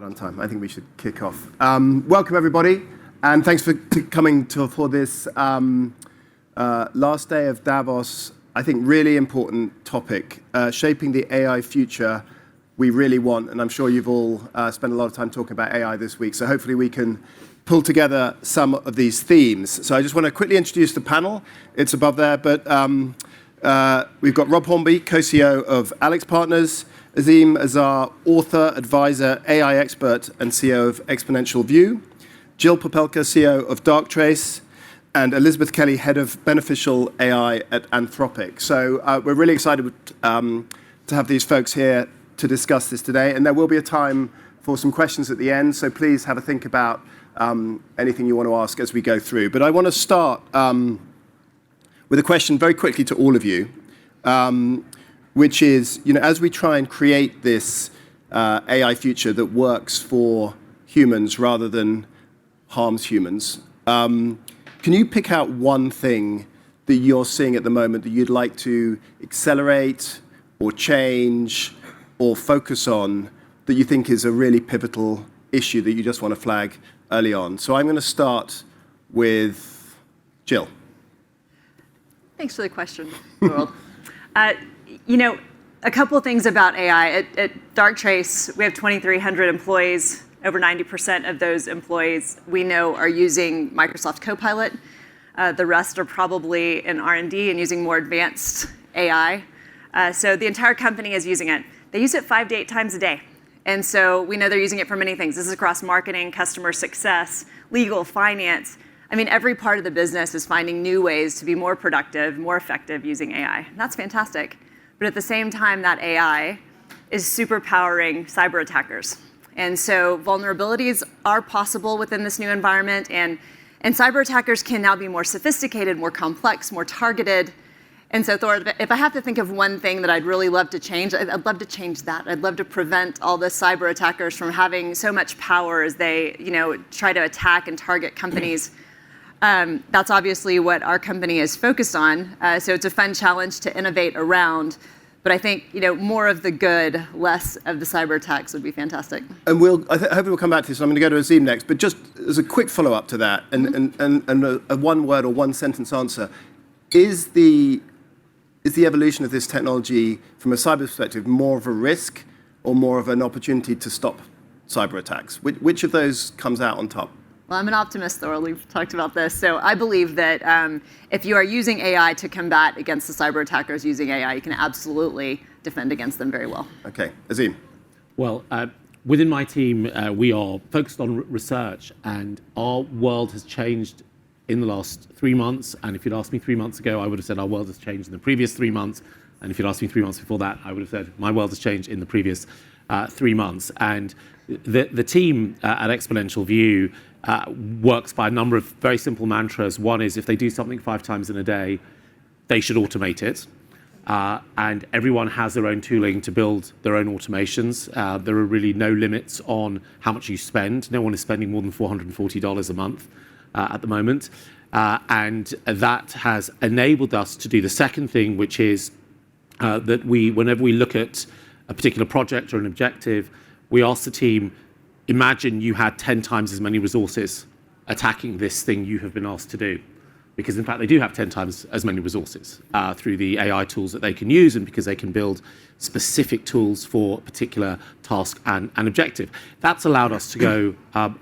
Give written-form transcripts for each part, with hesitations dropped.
around time. I think we should kick off. Welcome, everybody, and thanks for coming for this last day of Davos. I think really important topic, shaping the AI future we really want, and I'm sure you've all spent a lot of time talking about AI this week, so hopefully we can pull together some of these themes. So I just want to quickly introduce the panel. It's above there, but we've got Rob Hornby, co-CEO of AlixPartners, Azeem, Azhar, author, advisor, AI expert, and CEO of Exponential View, Jill Popelka, CEO of Darktrace, and Elizabeth Kelly, head of beneficial AI at Anthropic. So we're really excited to have these folks here to discuss this today, and there will be a time for some questions at the end, so please have a think about anything you want to ask as we go through. But I want to start with a question very quickly to all of you, which is, as we try and create this AI future that works for humans rather than harms humans, can you pick out one thing that you're seeing at the moment that you'd like to accelerate or change or focus on that you think is a really pivotal issue that you just want to flag early on? So I'm going to start with Jill. Thanks for the question, World. A couple of things about AI. At Darktrace, we have 2,300 employees. Over 90% of those employees we know are using Microsoft Copilot. The rest are probably in R&D and using more advanced AI. So the entire company is using it. They use it 5 to 8 times a day. And so we know they're using it for many things. This is across marketing, customer success, legal, finance. I mean, every part of the business is finding new ways to be more productive, more effective using AI. And that's fantastic. But at the same time, that AI is superpowering cyber attackers. And so vulnerabilities are possible within this new environment. And cyber attackers can now be more sophisticated, more complex, more targeted. And so, Thor, if I have to think of one thing that I'd really love to change, I'd love to change that. I'd love to prevent all the cyber attackers from having so much power as they, try to attack and target companies. That's obviously what our company is focused on. So it's a fun challenge to innovate around. But I think, more of the good, less of the cyber attacks would be fantastic. And hopefully we'll come back to this. I'm going to go to Azeem next. But just as a quick follow-up to that, and a one-word or one-sentence answer, is the evolution of this technology from a cyber perspective more of a risk or more of an opportunity to stop cyber attacks? Which of those comes out on top? Well, I'm an optimist, Thor. We've talked about this. So I believe that if you are using AI to combat against the cyber attackers using AI, you can absolutely defend against them very well. Okay. Azeem? Well, within my team, we are focused on research, and our world has changed in the last 3 months. And if you'd asked me 3 months ago, I would have said our world has changed in the previous 3 months. And if you'd asked me 3 months before that, I would have said my world has changed in the previous 3 months. And the team at Exponential View works by a number of very simple mantras. One is if they do something 5 times in a day, they should automate it. And everyone has their own tooling to build their own automations. There are really no limits on how much you spend. No one is spending more than $440 a month at the moment. And that has enabled us to do the second thing, which is that whenever we look at a particular project or an objective, we ask the team, imagine you had 10 times as many resources attacking this thing you have been asked to do. Because in fact, they do have 10 times as many resources through the AI tools that they can use, and because they can build specific tools for a particular task and objective. That's allowed us to go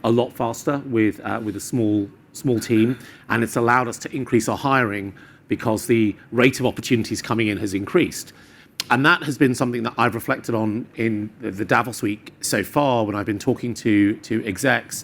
a lot faster with a small team, and it's allowed us to increase our hiring because the rate of opportunities coming in has increased. And that has been something that I've reflected on in the Davos week so far when I've been talking to execs.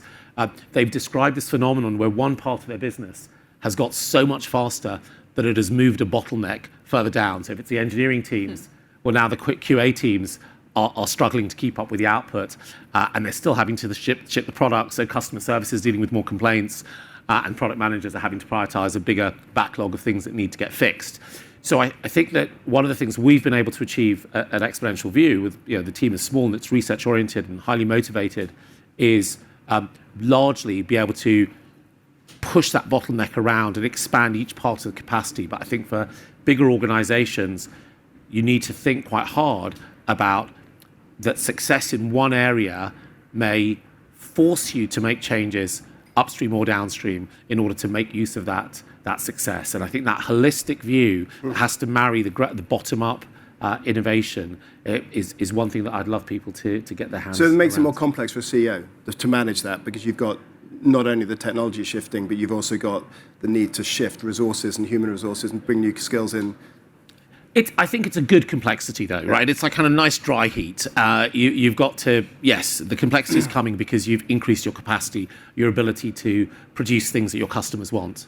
They've described this phenomenon where one part of their business has got so much faster that it has moved a bottleneck further down. So if it's the engineering teams, well, now the quick QA teams are struggling to keep up with the output, and they're still having to ship the product. So customer service is dealing with more complaints, and product managers are having to prioritize a bigger backlog of things that need to get fixed. So I think that one of the things we've been able to achieve at Exponential View, with the team is small and it's research oriented and highly motivated, is largely be able to push that bottleneck around and expand each part of the capacity. But I think for bigger organizations, you need to think quite hard about that success in one area may force you to make changes upstream or downstream in order to make use of that success. And I think that holistic view has to marry the bottom-up innovation is one thing that I'd love people to get their hands on. So it makes it more complex for a CEO to manage that, because you've got not only the technology shifting, but you've also got the need to shift resources and human resources and bring new skills in. I think it's a good complexity, though, right? It's like kind of nice dry heat. You've got to, yes, the complexity is coming because you've increased your capacity, your ability to produce things that your customers want.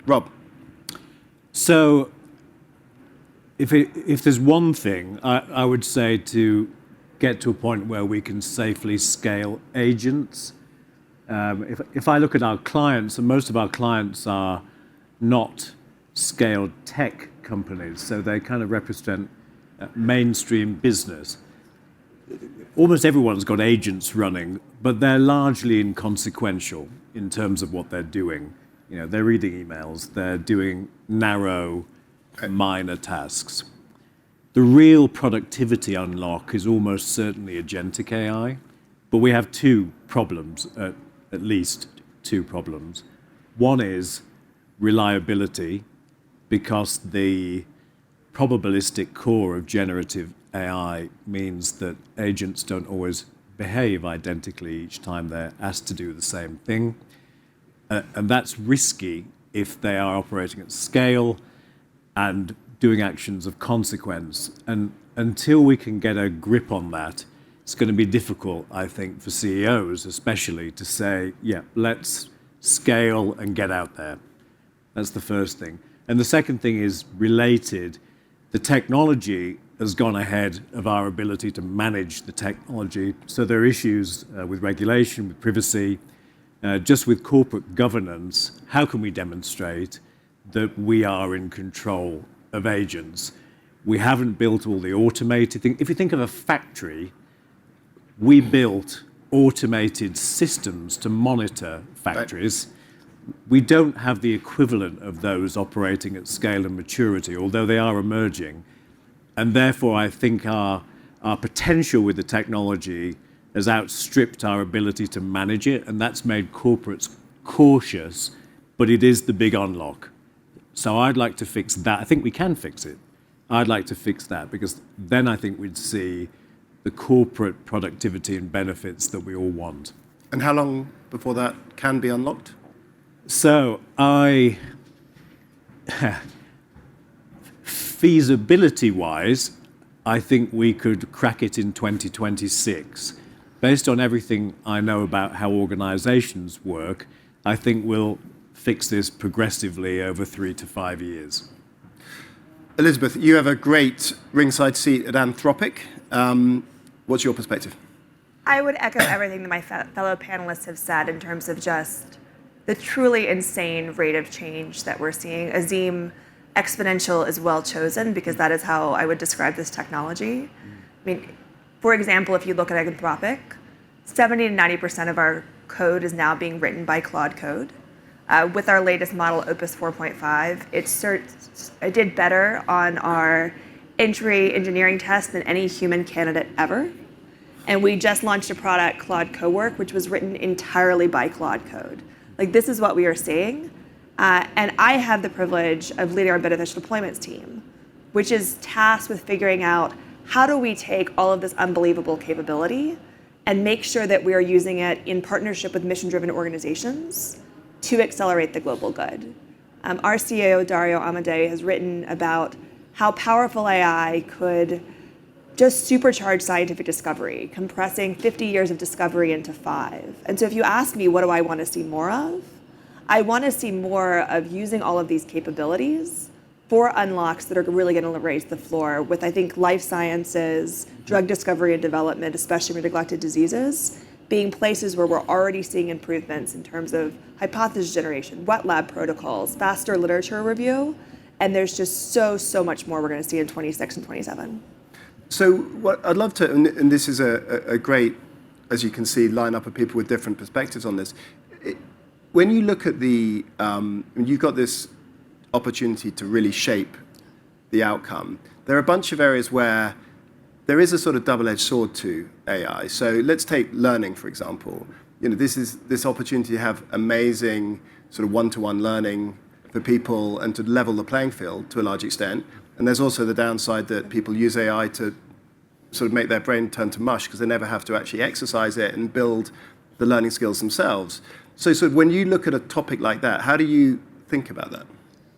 Rob. So if there's one thing, I would say to get to a point where we can safely scale agents. If I look at our clients, and most of our clients are not scaled tech companies, so they kind of represent mainstream business. Almost everyone's got agents running, but they're largely inconsequential in terms of what they're doing. They're reading emails, they're doing narrow, minor tasks. The real productivity unlock is almost certainly agentic AI, but we have two problems, at least two problems. One is reliability, because the probabilistic core of generative AI means that agents don't always behave identically each time they're asked to do the same thing. And that's risky if they are operating at scale and doing actions of consequence. And until we can get a grip on that, it's going to be difficult, I think, for CEOs especially to say, yeah, let's scale and get out there. That's the first thing. And the second thing is related. The technology has gone ahead of our ability to manage the technology. So there are issues with regulation, with privacy, just with corporate governance. How can we demonstrate that we are in control of agents? We haven't built all the automated things. If you think of a factory, we built automated systems to monitor factories. We don't have the equivalent of those operating at scale and maturity, although they are emerging. And therefore, I think our potential with the technology has outstripped our ability to manage it, and that's made corporates cautious, but it is the big unlock. So I'd like to fix that. I think we can fix it. I'd like to fix that, because then I think we'd see the corporate productivity and benefits that we all want. And how long before that can be unlocked? So feasibility-wise, I think we could crack it in 2026. Based on everything I know about how organizations work, I think we'll fix this progressively over 3 to 5 years. Elizabeth, you have a great ringside seat at Anthropic. What's your perspective? I would echo everything that my fellow panelists have said in terms of just the truly insane rate of change that we're seeing. Azeem, Exponential is well chosen because that is how I would describe this technology. I mean, for example, if you look at Anthropic, 70 to 90% of our code is now being written by Claude Code. With our latest model, Opus 4.5, it did better on our entry engineering test than any human candidate ever. And we just launched a product, Claude Cowork, which was written entirely by Claude Code. Like, this is what we are seeing. And I have the privilege of leading our beneficial deployments team, which is tasked with figuring out how do we take all of this unbelievable capability and make sure that we are using it in partnership with mission-driven organizations to accelerate the global good. Our CEO, Dario Amodei, has written about how powerful AI could just supercharge scientific discovery, compressing 50 years of discovery into 5. And so if you ask me, what do I want to see more of? I want to see more of using all of these capabilities for unlocks that are really going to raise the floor with, I think, life sciences, drug discovery and development, especially with neglected diseases, being places where we're already seeing improvements in terms of hypothesis generation, wet lab protocols, faster literature review, and there's just so much more we're going to see in 26 and 27. So what I'd love to, and this is a great, as you can see, lineup of people with different perspectives on this. When you look at you've got this opportunity to really shape the outcome. There are a bunch of areas where there is a sort of double-edged sword to AI. So let's take learning, for example. This opportunity to have amazing sort of one-to-one learning for people and to level the playing field to a large extent. And there's also the downside that people use AI to sort of make their brain turn to mush because they never have to actually exercise it and build the learning skills themselves. So when you look at a topic like that, how do you think about that?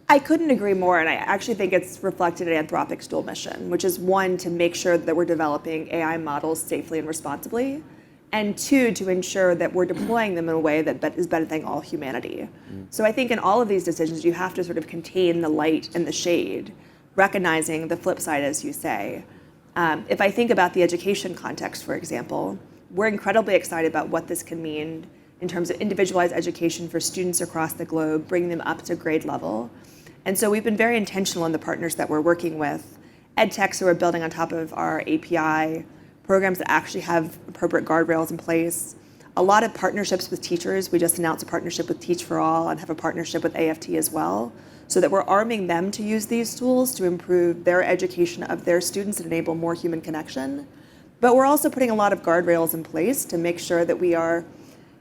I couldn't agree more, and I actually think it's reflected in Anthropic's dual mission, which is one, to make sure that we're developing AI models safely and responsibly, and two, to ensure that we're deploying them in a way that is benefiting all humanity. So I think in all of these decisions, you have to sort of contain the light and the shade, recognizing the flip side, as you say. If I think about the education context, for example, we're incredibly excited about what this can mean in terms of individualized education for students across the globe, bringing them up to grade level. And so we've been very intentional in the partners that we're working with, ed techs who are building on top of our API, programs that actually have appropriate guardrails in place, a lot of partnerships with teachers. We just announced a partnership with Teach for All and have a partnership with AFT as well, so that we're arming them to use these tools to improve their education of their students and enable more human connection. But we're also putting a lot of guardrails in place to make sure that we are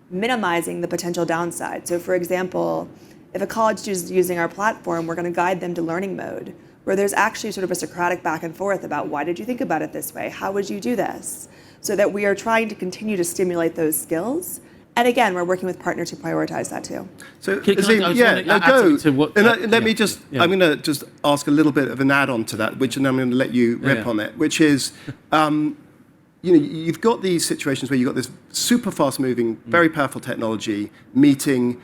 minimizing the potential downside. So for example, if a college student is using our platform, we're going to guide them to learning mode, where there's actually sort of a Socratic back and forth about why did you think about it this way? How would you do this? So that we are trying to continue to stimulate those skills. And again, we're working with partners to prioritize that too. So, Can I Azeem, just add go. to what- Let me just, I'm going to just ask a little bit of an add-on to that, which, and I'm going to let you rip on it, which is, you've got these situations where you've got this super fast-moving, very powerful technology meeting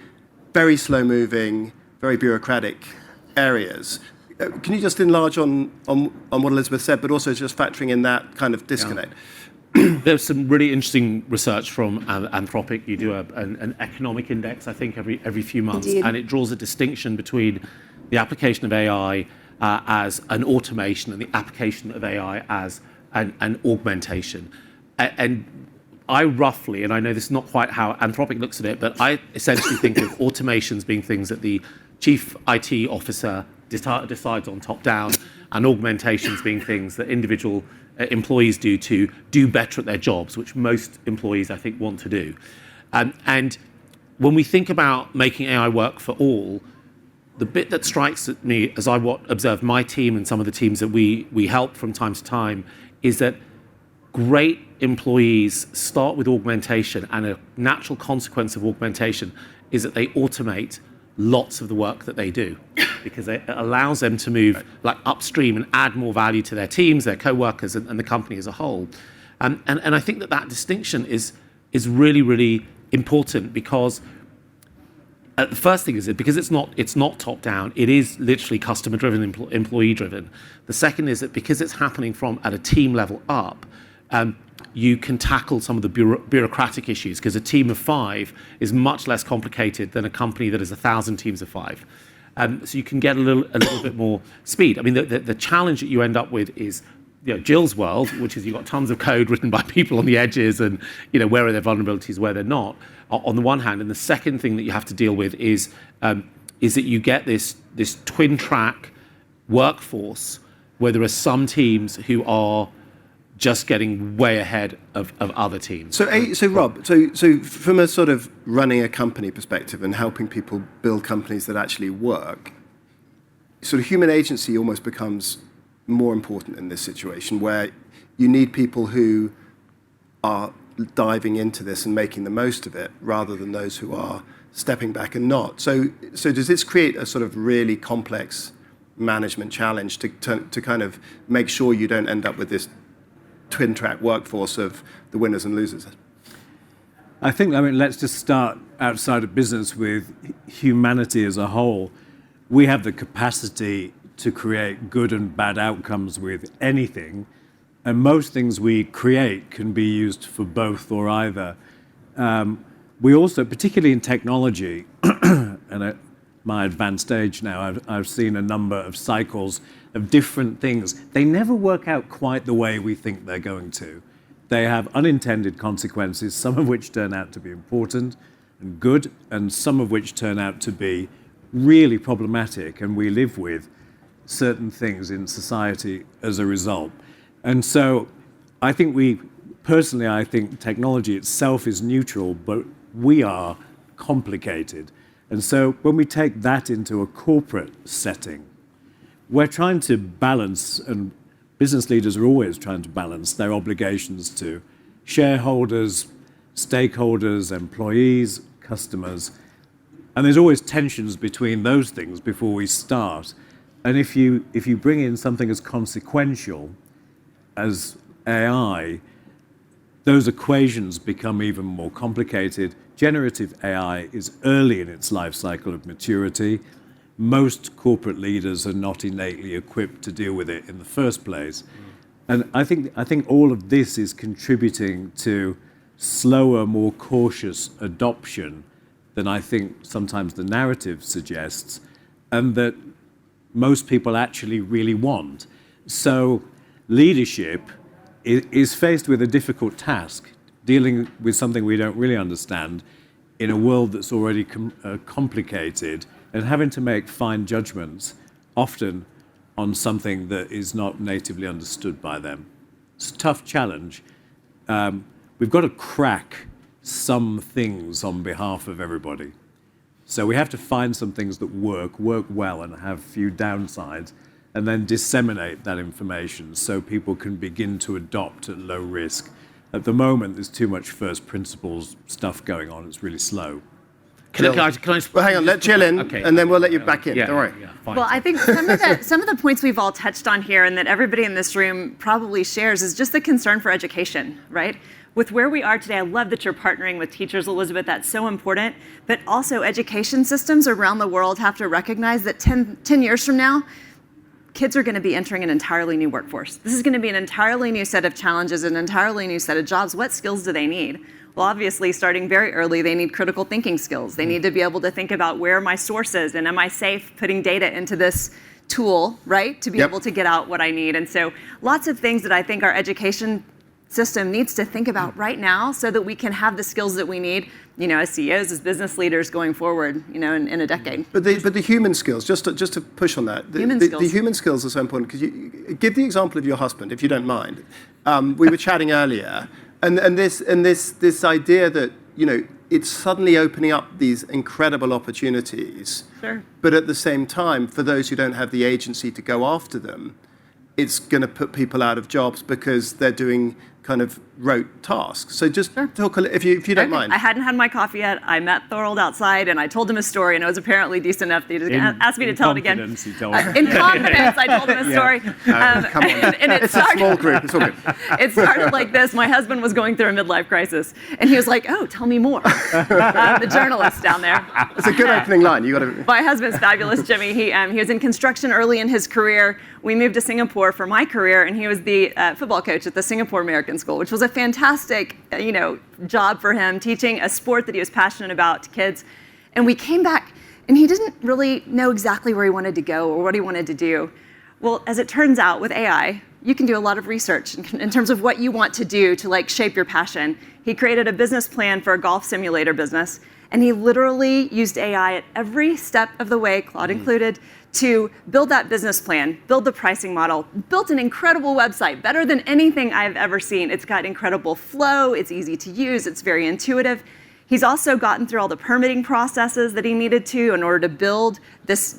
very slow-moving, very bureaucratic areas. Can you just enlarge on what Elizabeth said, but also just factoring in that kind of disconnect? There's some really interesting research from Anthropic. You do an economic index, I think, every few months, Indeed. and it draws a distinction between the application of AI as an automation and the application of AI as an augmentation. And I roughly, and I know this is not quite how Anthropic looks at it, but I essentially think of automations being things that the chief IT officer decides on top down, and augmentations being things that individual employees do to do better at their jobs, which most employees, I think, want to do. And when we think about making AI work for all, the bit that strikes at me as I observe my team and some of the teams that we help from time to time is that great employees start with augmentation, and a natural consequence of augmentation is that they automate lots of the work that they do, because it allows them to move like upstream and add more value to their teams, their co-workers, and the company as a whole. And I think that distinction is really, really important, because the first thing is that because it's not top down, it is literally customer driven, employee driven. The second is that because it's happening from at a team level up, you can tackle some of the bureaucratic issues, because a team of 5 is much less complicated than a company that is 1,000 teams of 5. So you can get a little bit more speed. I mean, the challenge that you end up with is, Jill's world, which is you've got tons of code written by people on the edges, and where are their vulnerabilities, where they're not, on the one hand. And the second thing that you have to deal with is that you get this twin track workforce where there are some teams who are just getting way ahead of other teams. So Rob, so from a sort of running a company perspective and helping people build companies that actually work, sort of human agency almost becomes more important in this situation, where you need people who are diving into this and making the most of it, rather than those who are stepping back and not. So does this create a sort of really complex management challenge to kind of make sure you don't end up with this twin track workforce of the winners and losers? I think, let's just start outside of business with humanity as a whole. We have the capacity to create good and bad outcomes with anything, and most things we create can be used for both or either. We also, particularly in technology, and at my advanced age now, I've seen a number of cycles of different things. They never work out quite the way we think they're going to. They have unintended consequences, some of which turn out to be important and good, and some of which turn out to be really problematic, and we live with certain things in society as a result. And so I think I think technology itself is neutral, but we are complicated. And so when we take that into a corporate setting, we're trying to balance, and business leaders are always trying to balance their obligations to shareholders, stakeholders, employees, customers. And there's always tensions between those things before we start. And if you bring in something as consequential as AI, those equations become even more complicated. Generative AI is early in its life cycle of maturity. Most corporate leaders are not innately equipped to deal with it in the first place. And I think all of this is contributing to slower, more cautious adoption than I think sometimes the narrative suggests, and that most people actually really want. So leadership is faced with a difficult task, dealing with something we don't really understand in a world that's already complicated, and having to make fine judgments, often on something that is not natively understood by them. It's a tough challenge. We've got to crack some things on behalf of everybody. So we have to find some things that work well, and have few downsides, and then disseminate that information so people can begin to adopt at low risk. At the moment, there's too much first principles stuff going on. It's really slow. Can I Well, hang on, let Jill in, Okay. and then we'll let you back in. Yeah, Don't worry. yeah, fine. Well, I think some of the points we've all touched on here and that everybody in this room probably shares is just the concern for education, right? With where we are today, I love that you're partnering with teachers, Elizabeth. That's so important. But also education systems around the world have to recognize that 10 years from now, kids are going to be entering an entirely new workforce. This is going to be an entirely new set of challenges, an entirely new set of jobs. What skills do they need? Well, obviously, starting very early, they need critical thinking skills. They need to be able to think about where are my sources and am I safe putting data into this tool, right, to be able to get out what I need. And so lots of things that I think our education system needs to think about right now so that we can have the skills that we need, as CEOs, as business leaders going forward, in a decade. But the human skills, just to push on that, the human skills are so important, because you give the example of your husband, if you don't mind. We were chatting earlier, and this idea that it's suddenly opening up these incredible opportunities. Sure. But at the same time, for those who don't have the agency to go after them, it's going to put people out of jobs because they're doing kind of rote tasks. So just talk a little, if you don't mind. I hadn't had my coffee yet. I met Thorold outside, and I told him a story, and it was apparently decent enough that he just asked me to tell it again. In confidence, In confidence, I told him a story. Come on. And It's a small group. It's all good. It started like this. My husband was going through a midlife crisis, and he was like, "Oh, tell me more." The journalist down there. It's a good opening line. You got to. My husband's fabulous, Jimmy. He was in construction early in his career. We moved to Singapore for my career, and he was the football coach at the Singapore American School, which was a fantastic, job for him, teaching a sport that he was passionate about to kids. And we came back, and he didn't really know exactly where he wanted to go or what he wanted to do. Well, as it turns out, with AI, you can do a lot of research in terms of what you want to do to shape your passion. He created a business plan for a golf simulator business, and he literally used AI at every step of the way, Claude included, to build that business plan, build the pricing model, built an incredible website, better than anything I've ever seen. It's got incredible flow, it's easy to use, it's very intuitive. He's also gotten through all the permitting processes that he needed to in order to build this,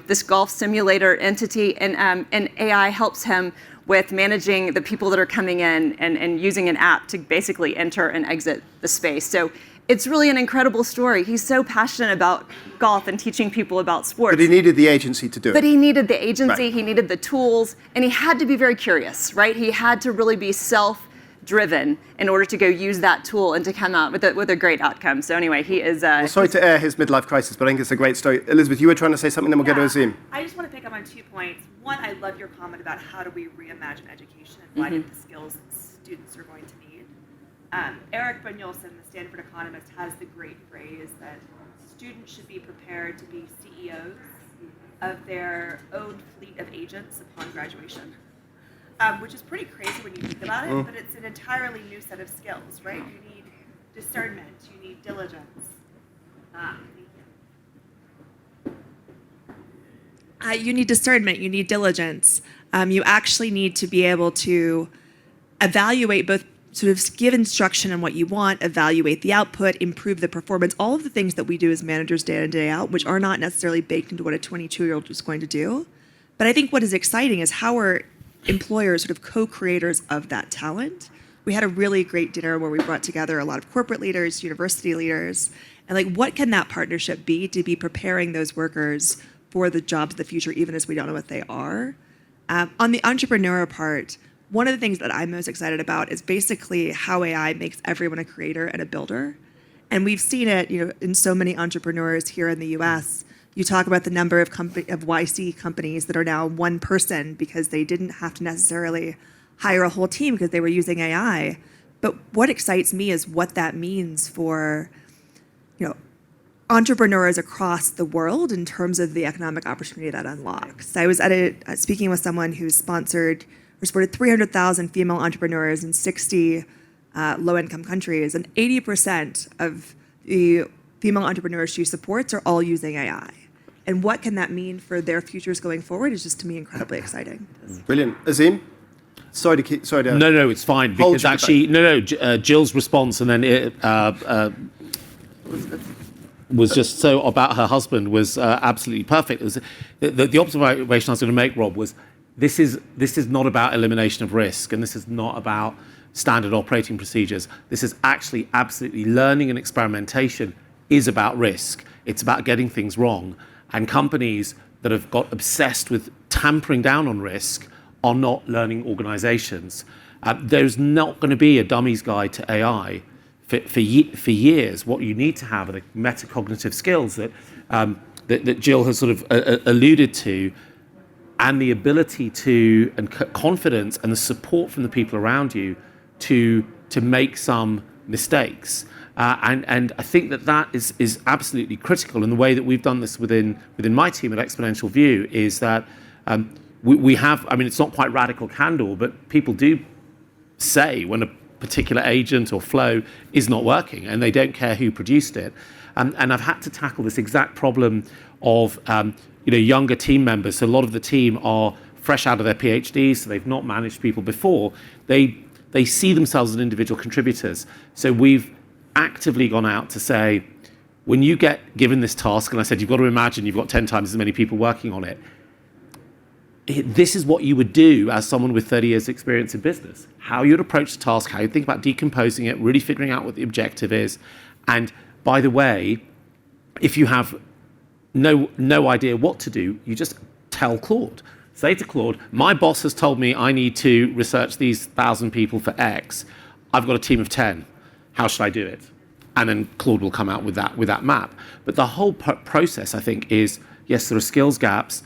this golf simulator entity, and AI helps him with managing the people that are coming in and using an app to basically enter and exit the space. So it's really an incredible story. He's so passionate about golf and teaching people about sports. But he needed the agency to do it. But he needed the agency, Right. He needed the tools, and he had to be very curious, right? He had to really be self-driven in order to go use that tool and to come out with a great outcome. So anyway, he is... Well, sorry to air his midlife crisis, but I think it's a great story. Elizabeth, you were trying to say something, then we'll go to Azeem. I just want to pick up on 2 points. One, I love your comment about how do we reimagine education and finding the skills that students are going to need. Eric Brynjolfsson, the Stanford economist, has the great phrase that students should be prepared to be CEOs of their own fleet of agents upon graduation, which is pretty crazy when you think about it, but it's an entirely new set of skills, right? You need discernment, you need diligence. You need discernment, you need diligence. You actually need to be able to evaluate both, sort of give instruction on what you want, evaluate the output, improve the performance, all of the things that we do as managers day in, day out, which are not necessarily baked into what a 22-year-old is going to do. But I think what is exciting is how are employers sort of co-creators of that talent. We had a really great dinner where we brought together a lot of corporate leaders, university leaders, and like what can that partnership be to be preparing those workers for the jobs of the future, even as we don't know what they are. On the entrepreneur part, one of the things that I'm most excited about is basically how AI makes everyone a creator and a builder. And we've seen it, in so many entrepreneurs here in the US. You talk about the number of YC companies that are now one person because they didn't have to necessarily hire a whole team because they were using AI. But what excites me is what that means for, entrepreneurs across the world in terms of the economic opportunity that unlocks. I was speaking with someone who supported 300,000 female entrepreneurs in 60 low-income countries, and 80% of the female entrepreneurs she supports are all using AI. And what can that mean for their futures going forward is just, to me, incredibly exciting. Brilliant. Azeem? Sorry to No, it's fine. Because actually, Jill's response and then it was just so about her husband was absolutely perfect. It was, the observation I was going to make, Rob, was this is not about elimination of risk, and this is not about standard operating procedures. This is actually absolutely learning and experimentation is about risk. It's about getting things wrong. And companies that have got obsessed with tampering down on risk are not learning organizations. There's not going to be a dummy's guide to AI for years. What you need to have are the metacognitive skills that Jill has sort of alluded to, and the ability to, and confidence and the support from the people around you to make some mistakes. And I think that is absolutely critical. And the way that we've done this within my team at Exponential View is that we have, it's not quite radical candor, but people do say when a particular agent or flow is not working, and they don't care who produced it. And I've had to tackle this exact problem of younger team members. So a lot of the team are fresh out of their PhDs, so they've not managed people before. They see themselves as individual contributors. So we've actively gone out to say, when you get given this task, and I said, you've got to imagine you've got 10 times as many people working on it. This is what you would do as someone with 30 years experience in business. How you'd approach the task, how you'd think about decomposing it, really figuring out what the objective is. And by the way, if you have no idea what to do, you just tell Claude. Say to Claude, my boss has told me I need to research these 1,000 people for X. I've got a team of 10. How should I do it? And then Claude will come out with that map. But the whole process, I think, is, yes, there are skills gaps,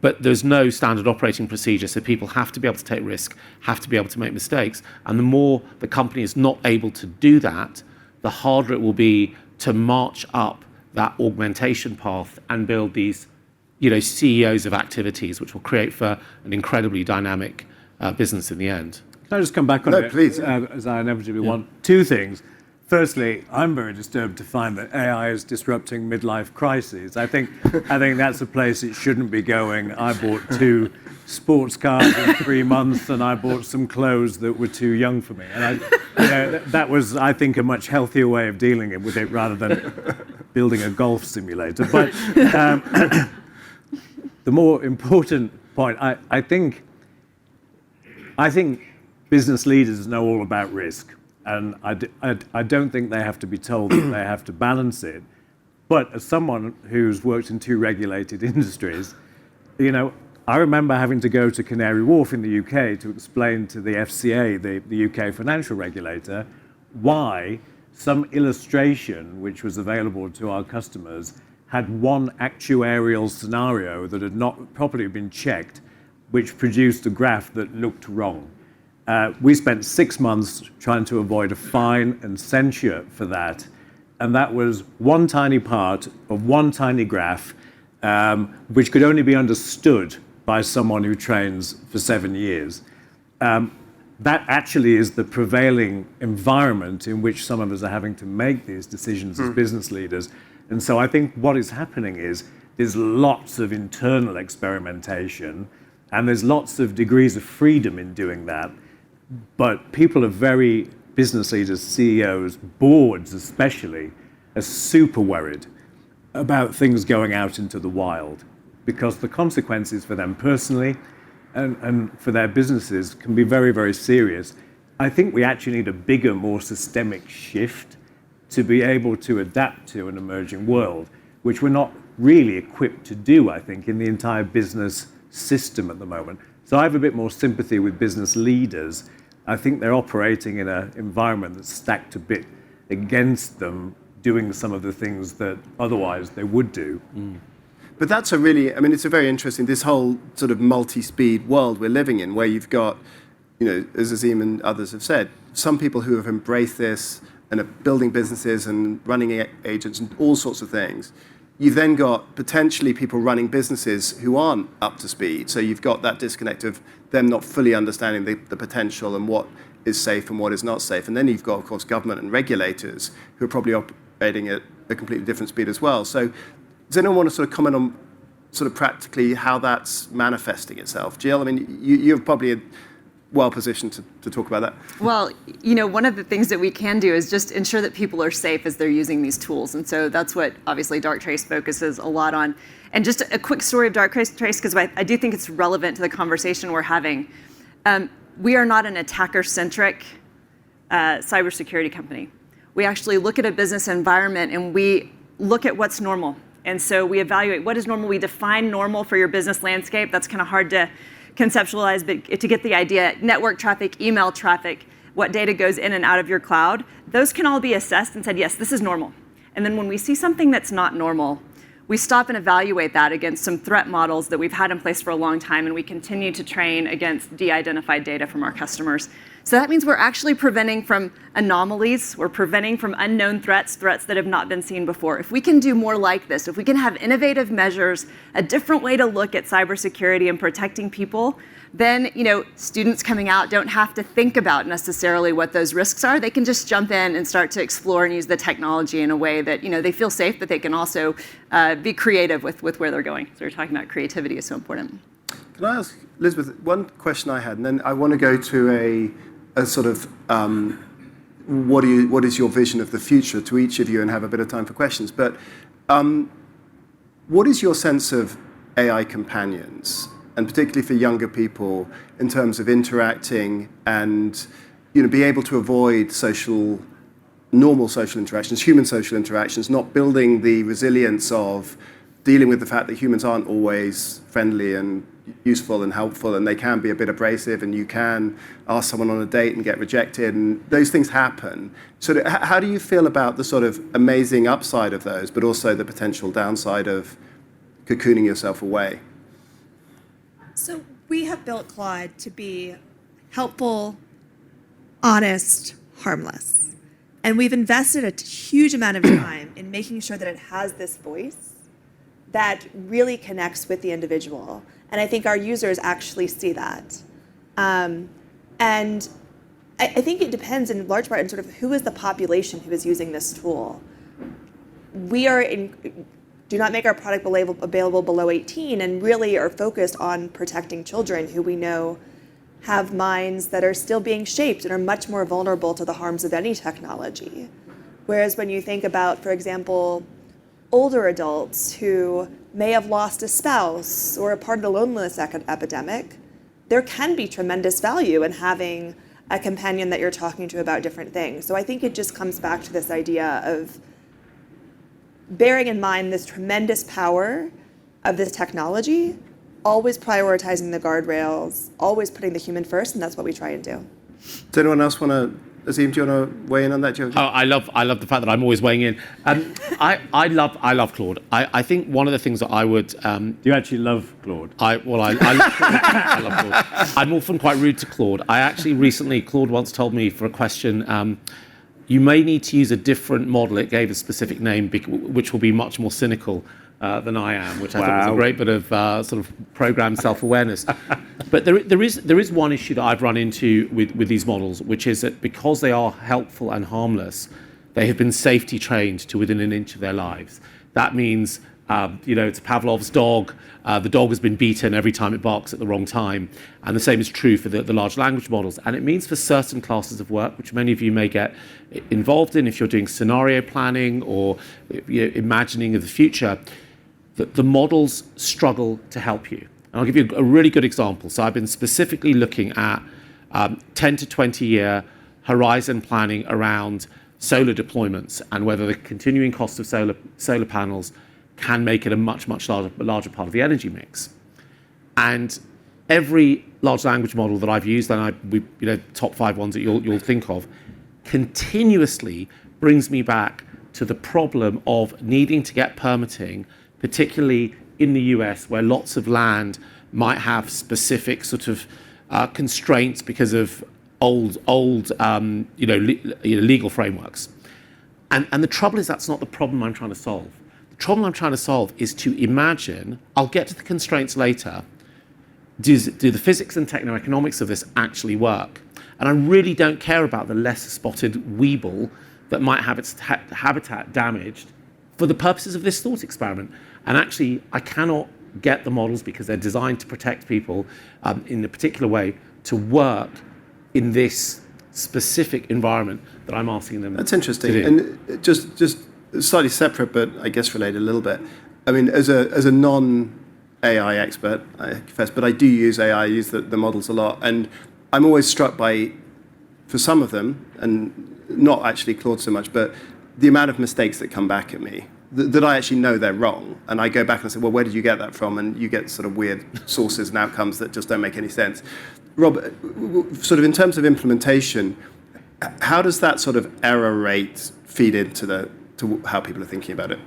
but there's no standard operating procedure, so people have to be able to take risk, have to be able to make mistakes. And the more the company is not able to do that, the harder it will be to march up that augmentation path and build these CEOs of activities, which will create for an incredibly dynamic business in the end. Can I just come back on it? Please. As I inevitably want. Two things. Firstly, I'm very disturbed to find that AI is disrupting midlife crises. I think that's a place it shouldn't be going. I bought 2 sports cars in 3 months, and I bought some clothes that were too young for me. And that was, I think, a much healthier way of dealing with it rather than building a golf simulator. But the more important point, I think business leaders know all about risk. And I don't think they have to be told that they have to balance it. But as someone who's worked in 2 regulated industries, I remember having to go to Canary Wharf in the UK to explain to the FCA, the UK financial regulator, why some illustration which was available to our customers had one actuarial scenario that had not properly been checked, which produced a graph that looked wrong. We spent 6 months trying to avoid a fine and censure for that. And that was one tiny part of one tiny graph, which could only be understood by someone who trains for 7 years. That actually is the prevailing environment in which some of us are having to make these decisions as business leaders. And so I think what is happening is there's lots of internal experimentation, and there's lots of degrees of freedom in doing that. But business leaders, CEOs, boards especially, are super worried about things going out into the wild because the consequences for them personally and for their businesses can be very, very serious. I think we actually need a bigger, more systemic shift to be able to adapt to an emerging world, which we're not really equipped to do, I think, in the entire business system at the moment. So I have a bit more sympathy with business leaders. I think they're operating in an environment that's stacked a bit against them doing some of the things that otherwise they would do. But that's it's a very interesting, this whole sort of multi-speed world we're living in, where you've got, as Azeem and others have said, some people who have embraced this and are building businesses and running agents and all sorts of things. You've then got potentially people running businesses who aren't up to speed. So you've got that disconnect of them not fully understanding the potential and what is safe and what is not safe. And then you've got, of course, government and regulators who are probably operating at a completely different speed as well. So does anyone want to sort of comment on sort of practically how that's manifesting itself? Jill, you're probably well positioned to talk about that. Well, one of the things that we can do is just ensure that people are safe as they're using these tools. And so that's what obviously Darktrace focuses a lot on. And just a quick story of Darktrace, because I do think it's relevant to the conversation we're having. We are not an attacker-centric cybersecurity company. We actually look at a business environment and we look at what's normal. And so we evaluate what is normal. We define normal for your business landscape. That's kind of hard to conceptualize, but to get the idea, network traffic, email traffic, what data goes in and out of your cloud, those can all be assessed and said, yes, this is normal. And then when we see something that's not normal, we stop and evaluate that against some threat models that we've had in place for a long time, and we continue to train against de-identified data from our customers. So that means we're actually preventing from anomalies, we're preventing from unknown threats that have not been seen before. If we can do more like this, if we can have innovative measures, a different way to look at cybersecurity and protecting people, then students coming out don't have to think about necessarily what those risks are. They can just jump in and start to explore and use the technology in a way that they feel safe, but they can also be creative with where they're going. So we're talking about creativity is so important. Can I ask Elizabeth one question I had, and then I want to go to a sort of what is your vision of the future to each of you, and have a bit of time for questions. But what is your sense of AI companions, and particularly for younger people, in terms of interacting and be able to avoid normal social interactions, human social interactions, not building the resilience of dealing with the fact that humans aren't always friendly and useful and helpful, and they can be a bit abrasive, and you can ask someone on a date and get rejected, and those things happen. So how do you feel about the sort of amazing upside of those, but also the potential downside of cocooning yourself away? So we have built Claude to be helpful, honest, harmless. And we've invested a huge amount of time in making sure that it has this voice that really connects with the individual. And I think our users actually see that. And I think it depends in large part on sort of who is the population who is using this tool. Do not make our product available below 18, and really are focused on protecting children who we know have minds that are still being shaped and are much more vulnerable to the harms of any technology. Whereas when you think about, for example, older adults who may have lost a spouse or a part of the loneliness epidemic, there can be tremendous value in having a companion that you're talking to about different things. So I think it just comes back to this idea of bearing in mind this tremendous power of this technology, always prioritizing the guardrails, always putting the human first, and that's what we try and do. Does anyone else want to, Azeem, do you want to weigh in on that, Joe? Oh, I love the fact that I'm always weighing in. I love Claude. I think one of the things that I would... Do you actually love Claude? I love Claude. I love Claude. I'm often quite rude to Claude. Claude once told me for a question, you may need to use a different model. It gave a specific name, which will be much more cynical than I am, which I think was a great bit of sort of programmed self-awareness. But there is one issue that I've run into with these models, which is that because they are helpful and harmless, they have been safety trained to within an inch of their lives. That means It's Pavlov's dog. The dog has been beaten every time it barks at the wrong time. And the same is true for the large language models. And it means for certain classes of work, which many of you may get involved in if you're doing scenario planning or imagining of the future, that the models struggle to help you. And I'll give you a really good example. So I've been specifically looking at 10 to 20 year horizon planning around solar deployments and whether the continuing cost of solar panels can make it a much larger part of the energy mix. And every large language model that I've used, and top 5 ones that you'll think of, continuously brings me back to the problem of needing to get permitting, particularly in the US, where lots of land might have specific sort of constraints because of old legal frameworks. And the trouble is that's not the problem I'm trying to solve. The problem I'm trying to solve is to imagine, I'll get to the constraints later, do the physics and techno-economics of this actually work? And I really don't care about the lesser spotted weeble that might have its habitat damaged for the purposes of this thought experiment. And actually, I cannot get the models, because they're designed to protect people in a particular way, to work in this specific environment that I'm asking them. That's interesting. To do. And just slightly separate, but I guess related a little bit. I mean, as a non-AI expert, I confess, but I do use AI, I use the models a lot, and I'm always struck by, for some of them, and not actually Claude so much, but the amount of mistakes that come back at me, that I actually know they're wrong. And I go back and say, well, where did you get that from? And you get sort of weird sources and outcomes that just don't make any sense. Rob, sort of in terms of implementation, how does that sort of error rate feed into to how people are thinking about it?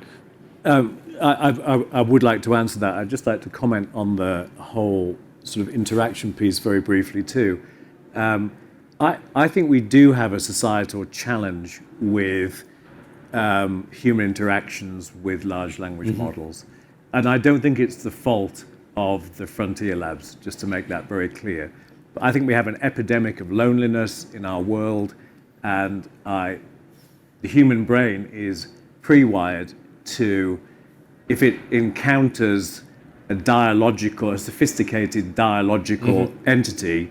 I would like to answer that. I'd just like to comment on the whole sort of interaction piece very briefly too. I think we do have a societal challenge with human interactions with large language models. And I don't think it's the fault of the frontier labs, just to make that very clear. But I think we have an epidemic of loneliness in our world, and the human brain is pre-wired to, if it encounters a sophisticated dialogical entity,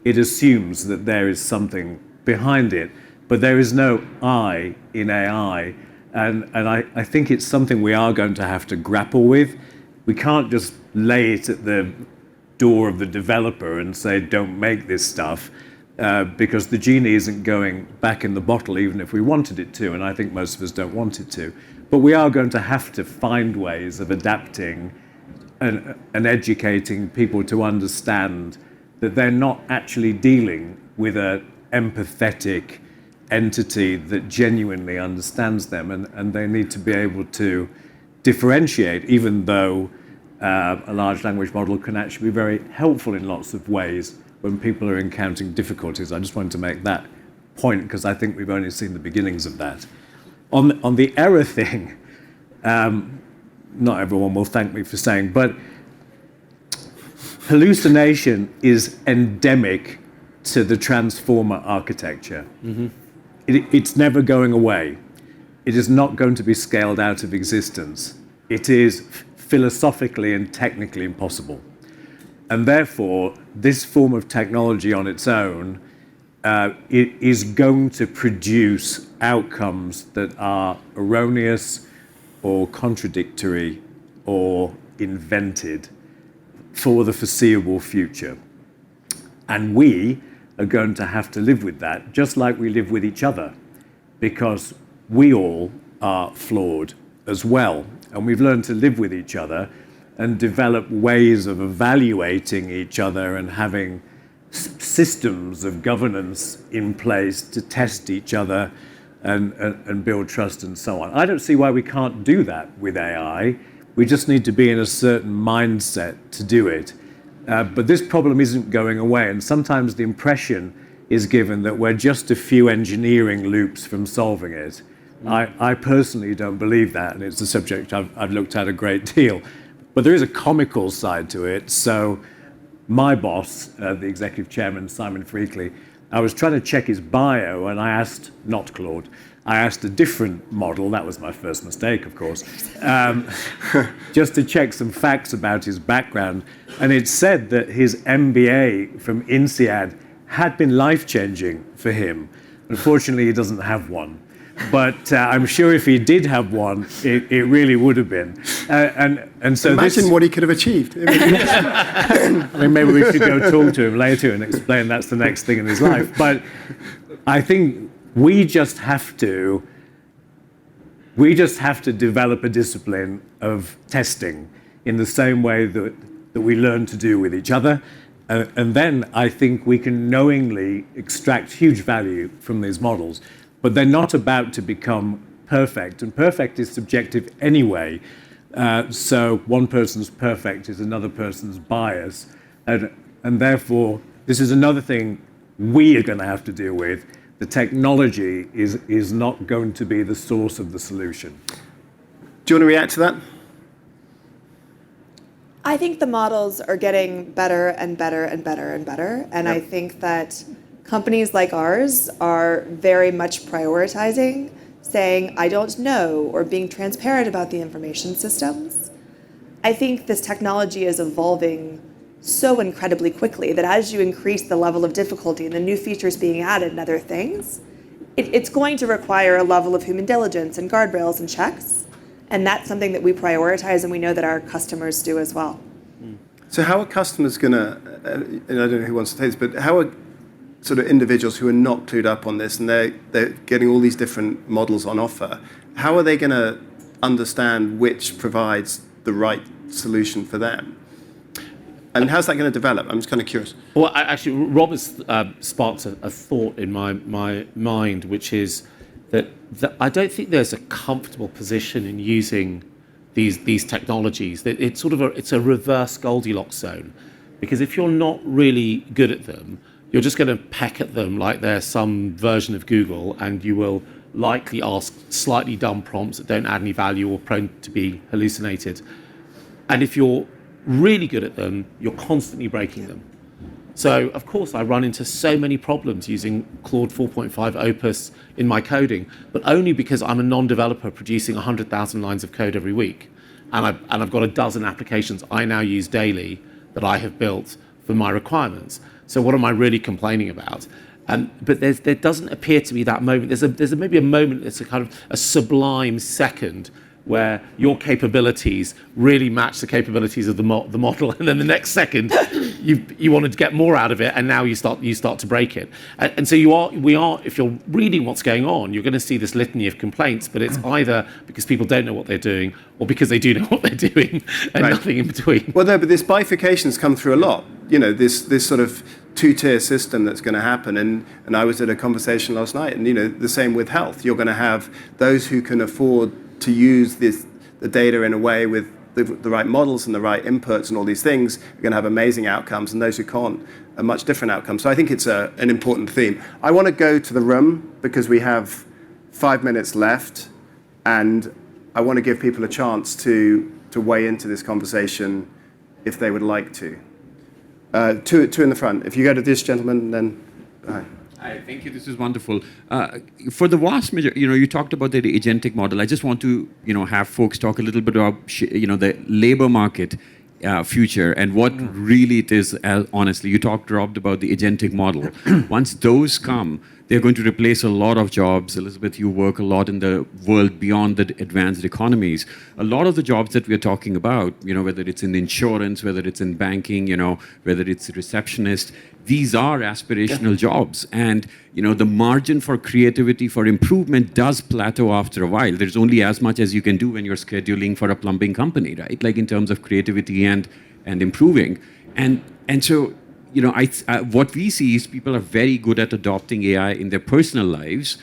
it assumes that there is something behind it. But there is no I in AI, and I think it's something we are going to have to grapple with. We can't just lay it at the door of the developer and say, don't make this stuff, because the genie isn't going back in the bottle even if we wanted it to, and I think most of us don't want it to. But we are going to have to find ways of adapting and educating people to understand that they're not actually dealing with an empathetic entity that genuinely understands them, and they need to be able to differentiate, even though a large language model can actually be very helpful in lots of ways when people are encountering difficulties. I just wanted to make that point because I think we've only seen the beginnings of that. On the error thing, not everyone will thank me for saying, but hallucination is endemic to the transformer architecture. It's never going away. It is not going to be scaled out of existence. It is philosophically and technically impossible. And therefore, this form of technology on its own it is going to produce outcomes that are erroneous or contradictory or invented for the foreseeable future. And we are going to have to live with that, just like we live with each other, because we all are flawed as well. And we've learned to live with each other and develop ways of evaluating each other and having systems of governance in place to test each other and build trust and so on. I don't see why we can't do that with AI. We just need to be in a certain mindset to do it. But this problem isn't going away, and sometimes the impression is given that we're just a few engineering loops from solving it. I personally don't believe that, and it's a subject I've looked at a great deal. But there is a comical side to it. So my boss, the executive chairman, Simon Freakley, I was trying to check his bio, and I asked, not Claude, I asked a different model, that was my first mistake, of course, just to check some facts about his background. And it said that his MBA from INSEAD had been life-changing for him. Unfortunately, he doesn't have one. But I'm sure if he did have one, it really would have been. And so imagine what he could have achieved. I mean, maybe we should go talk to him later and explain that's the next thing in his life. But I think we just have to develop a discipline of testing in the same way that we learn to do with each other. And then I think we can knowingly extract huge value from these models. But they're not about to become perfect, and perfect is subjective anyway. So one person's perfect is another person's bias. And therefore, this is another thing we are going to have to deal with. The technology is not going to be the source of the solution. Do you want to react to that? I think the models are getting better and better and better and better. And I think that companies like ours are very much prioritizing saying, I don't know, or being transparent about the information systems. I think this technology is evolving so incredibly quickly that as you increase the level of difficulty and the new features being added and other things, it's going to require a level of human diligence and guardrails and checks. And that's something that we prioritize, and we know that our customers do as well. So how are customers going to, and I don't know who wants to take this, but how are sort of individuals who are not clued up on this and they're getting all these different models on offer, how are they going to understand which provides the right solution for them? And how's that going to develop? I'm just kind of curious. Well, actually, Rob has sparked a thought in my mind, which is that I don't think there's a comfortable position in using these technologies. It's it's a reverse Goldilocks zone, because if you're not really good at them, you're just going to peck at them like they're some version of Google, and you will likely ask slightly dumb prompts that don't add any value or prone to be hallucinated. And if you're really good at them, you're constantly breaking them. So, of course, I run into so many problems using Claude 4.5 Opus in my coding, but only because I'm a non-developer producing 100,000 lines of code every week. And I've got a dozen applications I now use daily that I have built for my requirements. So what am I really complaining about? But there doesn't appear to be that moment. There's maybe a moment that's a kind of a sublime second where your capabilities really match the capabilities of the model, and then the next second you wanted to get more out of it, and now you start to break it. And so we are, if you're reading what's going on, you're going to see this litany of complaints, but it's either because people don't know what they're doing, or because they do know what they're doing, and nothing in between. Well, no, but this bifurcation's come through a lot. You know, this sort of two-tier system that's going to happen. And I was at a conversation last night, and the same with health. You're going to have those who can afford to use the data in a way with the right models and the right inputs and all these things are going to have amazing outcomes, and those who can't are much different outcomes. So I think it's an important theme. I want to go to the room because we have 5 minutes left, and I want to give people a chance to weigh into this conversation if they would like to. Two in the front. If you go to this gentleman, then... Hi, thank you. This is wonderful. For the vast majority, you talked about the agentic model. I just want to, have folks talk a little bit about, the labor market future and what really it is. Honestly, you Rob, about the agentic model. Once those come, they're going to replace a lot of jobs. Elizabeth, you work a lot in the world beyond the advanced economies. A lot of the jobs that we're talking about, whether it's in insurance, whether it's in banking, whether it's a receptionist, these are aspirational jobs. And, the margin for creativity, for improvement does plateau after a while. There's only as much as you can do when you're scheduling for a plumbing company, right? Like in terms of creativity and improving. And so, what we see is people are very good at adopting AI in their personal lives,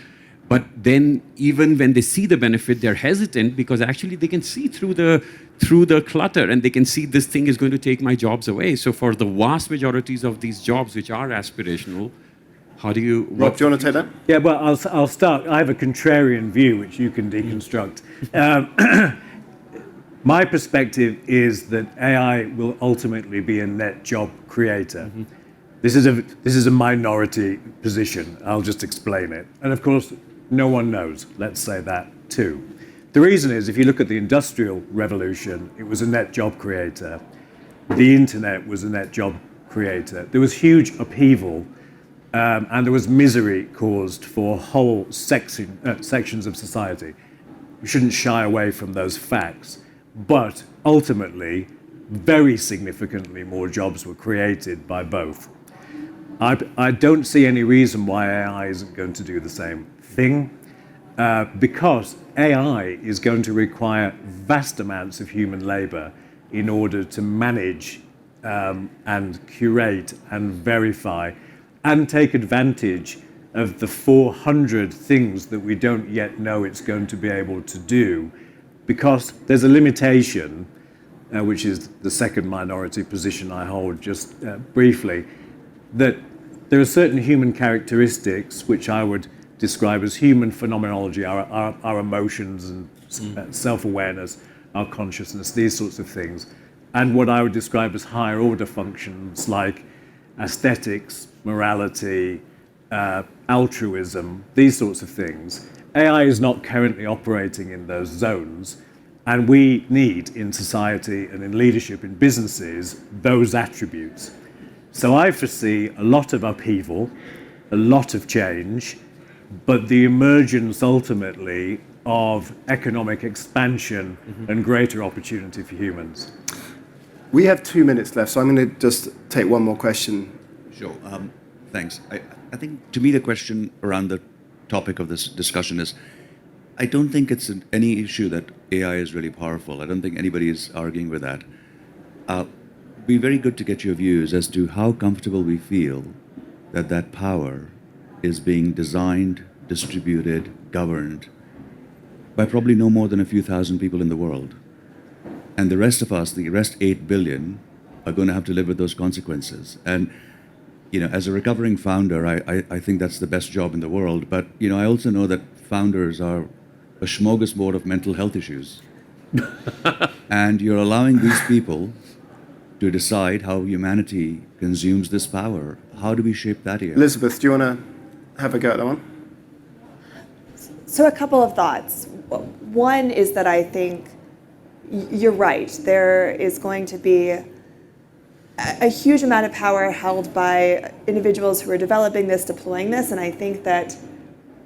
but then even when they see the benefit, they're hesitant because actually they can see through the clutter, and they can see this thing is going to take my jobs away. So for the vast majorities of these jobs which are aspirational, how do you... Rob, do you want to take that? Yeah, well, I'll start. I have a contrarian view, which you can deconstruct. My perspective is that AI will ultimately be a net job creator. This is a minority position. I'll just explain it. And of course, No one knows. Let's say that too. The reason is, if you look at the Industrial Revolution, it was a net job creator. The internet was a net job creator. There was huge upheaval, and there was misery caused for whole sections of society. We shouldn't shy away from those facts. But ultimately, very significantly more jobs were created by both. I don't see any reason why AI isn't going to do the same thing, because AI is going to require vast amounts of human labor in order to manage and curate and verify and take advantage of the 400 things that we don't yet know it's going to be able to do, because there's a limitation, which is the second minority position I hold just briefly, that there are certain human characteristics which I would describe as human phenomenology, our emotions and self-awareness, our consciousness, these sorts of things, and what I would describe as higher order functions like aesthetics, morality, altruism, these sorts of things. AI is not currently operating in those zones, and we need in society and in leadership in businesses those attributes. So I foresee a lot of upheaval, a lot of change, but the emergence ultimately of economic expansion and greater opportunity for humans. We have 2 minutes left, so I'm going to just take one more question. Sure. Thanks. I think, to me, the question around the topic of this discussion is, I don't think it's any issue that AI is really powerful. I don't think anybody is arguing with that. It'd be very good to get your views as to how comfortable we feel that that power is being designed, distributed, governed by probably no more than a few thousand people in the world. And the rest of us, the rest 8 billion, are going to have to live with those consequences. And as a recovering founder, I think that's the best job in the world. But I also know that founders are a smorgasbord of mental health issues. And you're allowing these people to decide how humanity consumes this power. How do we shape that here? Elizabeth, do you want to have a go at that one? So a couple of thoughts. One is that I think you're right. There is going to be a huge amount of power held by individuals who are developing this, deploying this, and I think that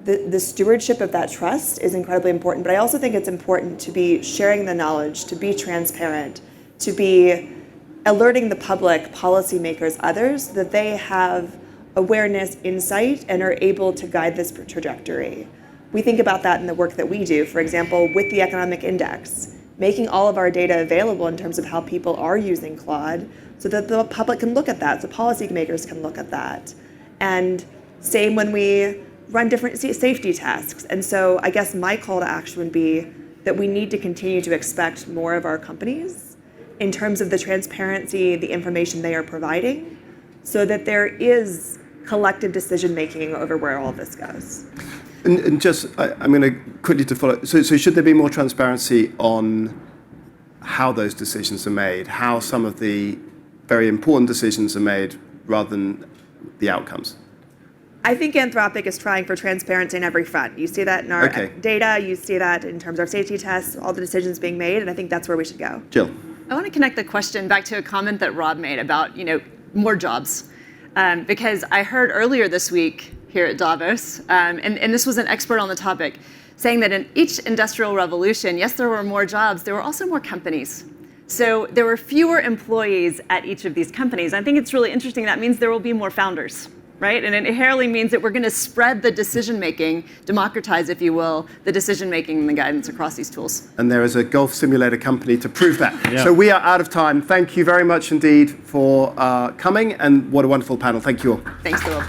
the stewardship of that trust is incredibly important. But I also think it's important to be sharing the knowledge, to be transparent, to be alerting the public, policymakers, others, that they have awareness, insight, and are able to guide this trajectory. We think about that in the work that we do, for example, with the economic index, making all of our data available in terms of how people are using Claude so that the public can look at that, so policymakers can look at that. And same when we run different safety tasks. And so I guess my call to action would be that we need to continue to expect more of our companies in terms of the transparency, the information they are providing, so that there is collective decision-making over where all of this goes. And just, I'm going to quickly to follow. So should there be more transparency on how those decisions are made, how some of the very important decisions are made, rather than the outcomes? I think Anthropic is trying for transparency in every front. You see that in our data, you see that in terms of our safety tests, all the decisions being made, and I think that's where we should go. Jill. I want to connect the question back to a comment that Rob made about more jobs, because I heard earlier this week here at Davos, and this was an expert on the topic, saying that in each industrial revolution, yes, there were more jobs, there were also more companies. So there were fewer employees at each of these companies. I think it's really interesting. That means there will be more founders, right? And it inherently means that we're going to spread the decision-making, democratize, if you will, the decision-making and the guidance across these tools. And there is a golf simulator company to prove that. Yeah. So we are out of time. Thank you very much indeed for coming, and what a wonderful panel. Thank you all. Thanks, Bill.